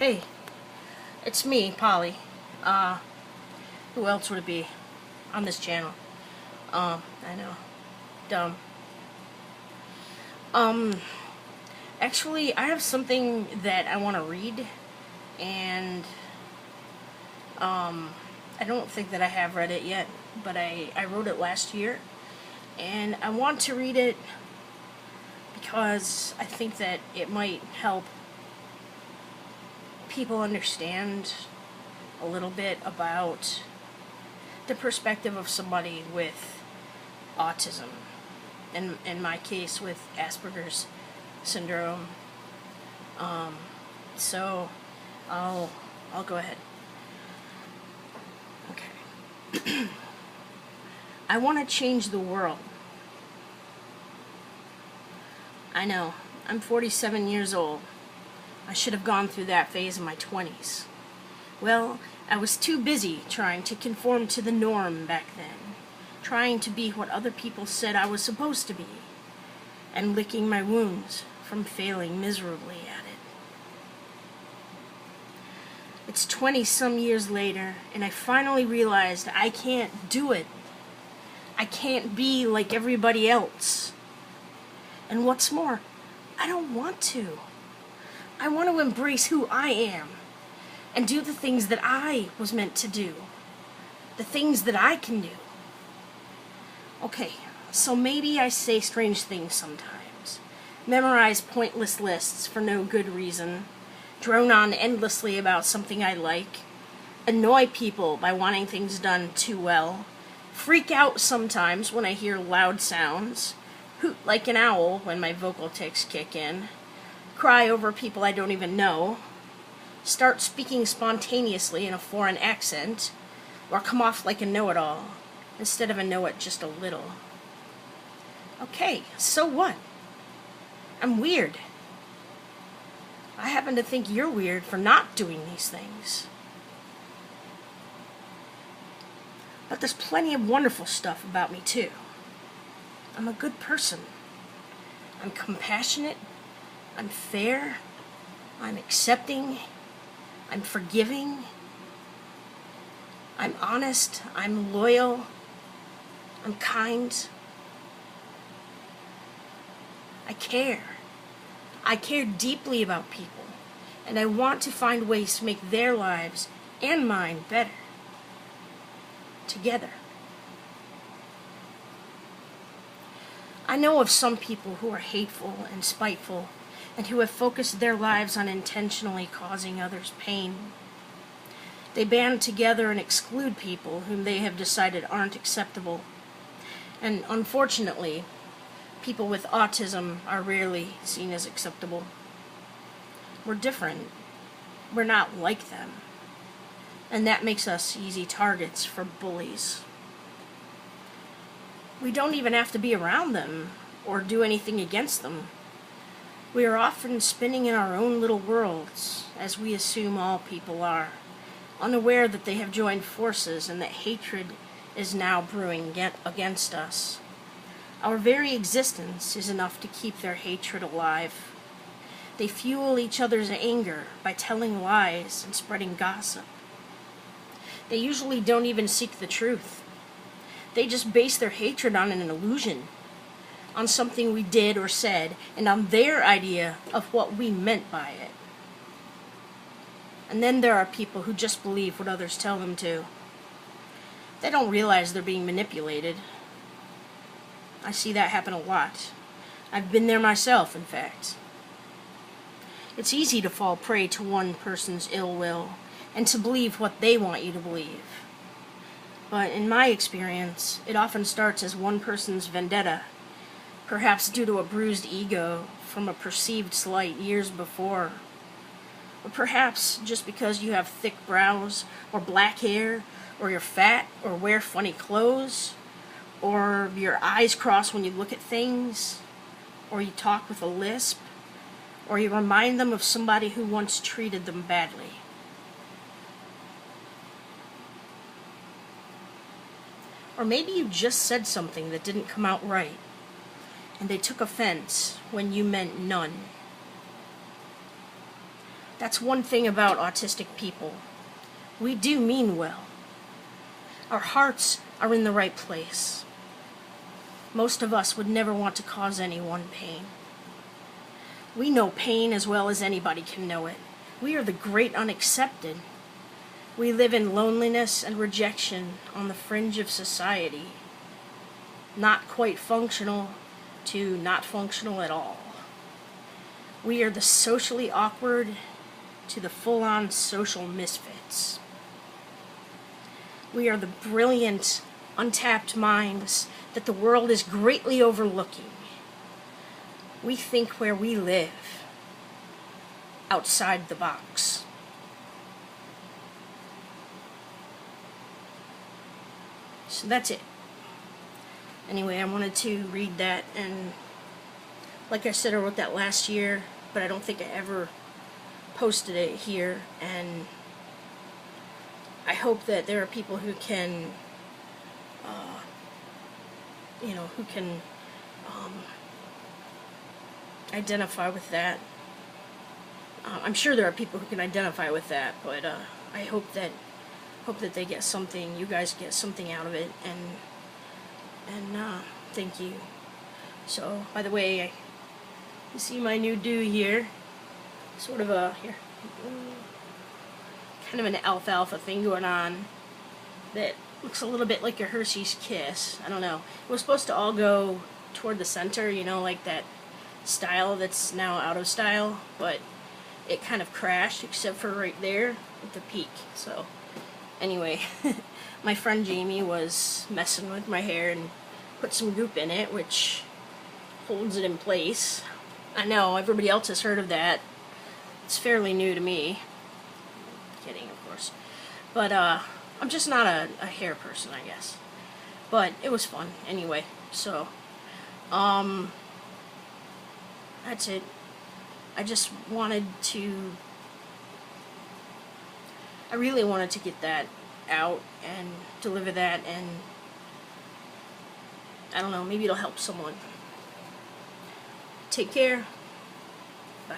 Hey, it's me, Polly. Who else would it be on this channel? I know. Dumb. Actually, I have something that I want to read, and, I don't think that I have read it yet, but I wrote it last year, and I want to read it because I think that it might help people understand a little bit about the perspective of somebody with autism, in my case with Asperger's syndrome. So I'll go ahead. Okay. I want to change the world. I know, I'm 47 years old. I should have gone through that phase in my 20s. Well, I was too busy trying to conform to the norm back then, trying to be what other people said I was supposed to be, and licking my wounds from failing miserably at it. It's 20-some years later, and I finally realized I can't do it. I can't be like everybody else. And what's more, I don't want to. I want to embrace who I am and do the things that I was meant to do. The things that I can do. Okay, so maybe I say strange things sometimes. Memorize pointless lists for no good reason. Drone on endlessly about something I like. Annoy people by wanting things done too well. Freak out sometimes when I hear loud sounds. Hoot like an owl when my vocal tics kick in. Cry over people I don't even know. Start speaking spontaneously in a foreign accent. Or come off like a know-it-all instead of a know-it just a little. Okay, so what? I'm weird. I happen to think you're weird for not doing these things. But there's plenty of wonderful stuff about me too. I'm a good person. I'm compassionate. I'm fair. I'm accepting. I'm forgiving. I'm honest. I'm loyal. I'm kind. I care. I care deeply about people, and I want to find ways to make their lives and mine better. Together. I know of some people who are hateful and spiteful, and who have focused their lives on intentionally causing others pain. They band together and exclude people whom they have decided aren't acceptable. And unfortunately, people with autism are rarely seen as acceptable. We're different. We're not like them. And that makes us easy targets for bullies. We don't even have to be around them or do anything against them. We are often spinning in our own little worlds, as we assume all people are, unaware that they have joined forces and that hatred is now brewing against us. Our very existence is enough to keep their hatred alive. They fuel each other's anger by telling lies and spreading gossip. They usually don't even seek the truth. They just base their hatred on an illusion, on something we did or said, and on their idea of what we meant by it. And then there are people who just believe what others tell them to. They don't realize they're being manipulated. I see that happen a lot. I've been there myself, in fact. It's easy to fall prey to one person's ill will and to believe what they want you to believe. But in my experience, it often starts as one person's vendetta, perhaps due to a bruised ego from a perceived slight years before. Or perhaps just because you have thick brows, or black hair, or you're fat, or wear funny clothes, or your eyes cross when you look at things, or you talk with a lisp, or you remind them of somebody who once treated them badly. Or maybe you just said something that didn't come out right, and they took offense when you meant none. That's one thing about autistic people. We do mean well. Our hearts are in the right place. Most of us would never want to cause anyone pain. We know pain as well as anybody can know it. We are the great unaccepted. We live in loneliness and rejection on the fringe of society. Not quite functional to not functional at all. We are the socially awkward to the full-on social misfits. We are the brilliant, untapped minds that the world is greatly overlooking. We think where we live, outside the box. So that's it. Anyway, I wanted to read that, and like I said, I wrote that last year, but I don't think I ever posted it here, and I hope that there are people who can, who can identify with that. I'm sure there are people who can identify with that, but I hope that they get something. You guys get something out of it, and thank you. So, by the way, you see my new do here. Sort of a kind of an alfalfa thing going on that looks a little bit like a Hershey's Kiss. I don't know. It was supposed to all go toward the center, like that style that's now out of style, but it kind of crashed except for right there at the peak. So anyway, my friend Jamie was messing with my hair and put some goop in it, which holds it in place. I know everybody else has heard of that. It's fairly new to me. Kidding, of course. But I'm just not a hair person, I guess. But it was fun anyway. So that's it. I just wanted to, I really wanted to get that out and deliver that, and I don't know, maybe it'll help someone. Take care. Bye.